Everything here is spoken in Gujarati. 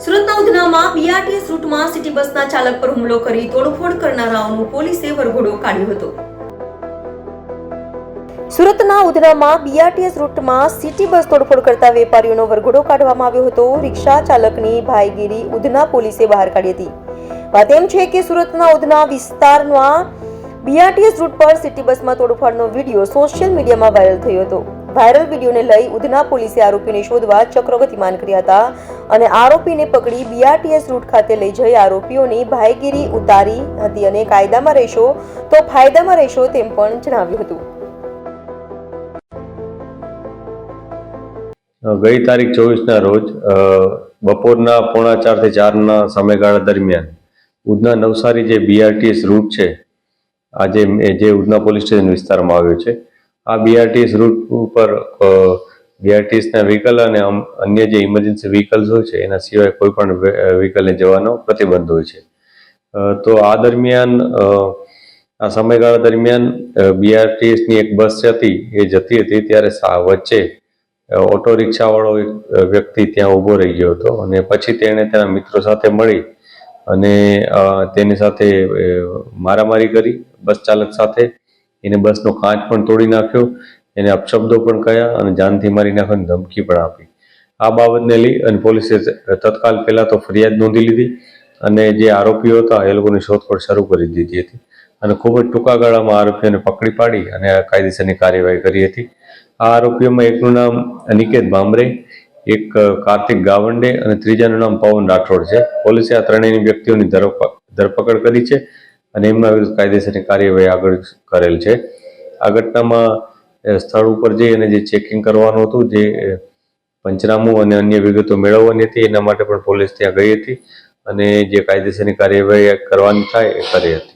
સુરતના ઉધનામાં બીઆરટીએસ રૂટમાં સિટી બસના ચાલક પર હુમલો કરી તોડફોડ કરનારાઓનો પોલીસે વરઘોડો કાઢ્યો હતો। સુરતના ઉધનામાં બીઆરટીએસ રૂટમાં સિટી બસ તોડફોડ કરતા વેપારીઓનો વરઘોડો કાઢવામાં આવ્યો હતો। રિક્ષા ચાલકની ભાઈગીરી ઉધના પોલીસે બહાર કાઢી હતી। વાત એમ છે કે સુરતના ઉધના વિસ્તારમાં બીઆરટીએસ રૂટ પર સિટી બસમાં તોડફોડનો વિડીયો સોશિયલ મીડિયામાં વાયરલ થયો હતો। વાયરલ વિડીયોને લઈ ઉધના પોલીસે આરોપીને શોધવા ચક્રો ગતિમાન કર્યા હતા અને આરોપીને પકડી બીઆરટીએસ રૂટ ખાતે લઈ જઈ આરોપીઓની ભાઈગીરી ઉતારી હતી અને કાયદામાં રહેશો તો ફાયદામાં રહેશો તેમ પણ જણાવ્યું હતું। ગઈ તારીખ 24ના રોજ બપોરના 3:45 થી 4ના સમયગાળા દરમિયાન ઉધના નવસારી જે બીઆરટીએસ રૂટ છે આજે જે ઉધના પોલીસ સ્ટેશન વિસ્તારમાં આવ્યો છે આ બીઆરટીએસ રૂટ ઉપર બીઆરટીએસના વ્હીકલ અને અન્ય જે ઇમરજન્સી વ્હીકલ્સ હોય છે એના સિવાય કોઈ પણ વ્હીકલને જવાનો પ્રતિબંધ હોય છે। તો આ દરમિયાન આ સમયગાળા દરમિયાન બીઆરટીએસની એક બસ હતી એ જતી હતી ત્યારે વચ્ચે ઓટો રિક્ષાવાળો એક વ્યક્તિ ત્યાં ઊભો રહી ગયો હતો અને પછી તેણે તેના મિત્રો સાથે મળી અને તેની સાથે મારામારી કરી બસ ચાલક સાથે। એને બસનો કાચ પણ તોડી નાખ્યો, એને અપશબ્દો પણ કહ્યા અને જાનથી મારી નાખવાની ધમકી પણ આપી। આ બાબતને લઈ અને પોલીસે તત્કાલ પહેલાં તો ફરિયાદ નોંધી લીધી અને જે આરોપીઓ હતા એ લોકોની શોધખોળ શરૂ કરી દીધી હતી અને ખૂબ જ ટૂંકા ગાળામાં આરોપીઓને પકડી પાડી અને કાયદેસરની કાર્યવાહી કરી હતી। આ આરોપીઓમાં એકનું નામ અનિકેત ભામરે, એક કાર્તિક ગાવંડે અને ત્રીજાનું નામ પવન રાઠોડ છે। પોલીસે આ ત્રણેય વ્યક્તિઓની ધરપકડ કરી છે અને એમના વિરુદ્ધ કાયદેસરની કાર્યવાહી આગળ કરેલ છે। આ ઘટનામાં સ્થળ ઉપર જઈ અને જે ચેકિંગ કરવાનું હતું, જે પંચનામું અને અન્ય વિગતો મેળવવાની હતી એના માટે પણ પોલીસ ત્યાં ગઈ હતી અને જે કાયદેસરની કાર્યવાહી કરવાની થાય એ કરી હતી।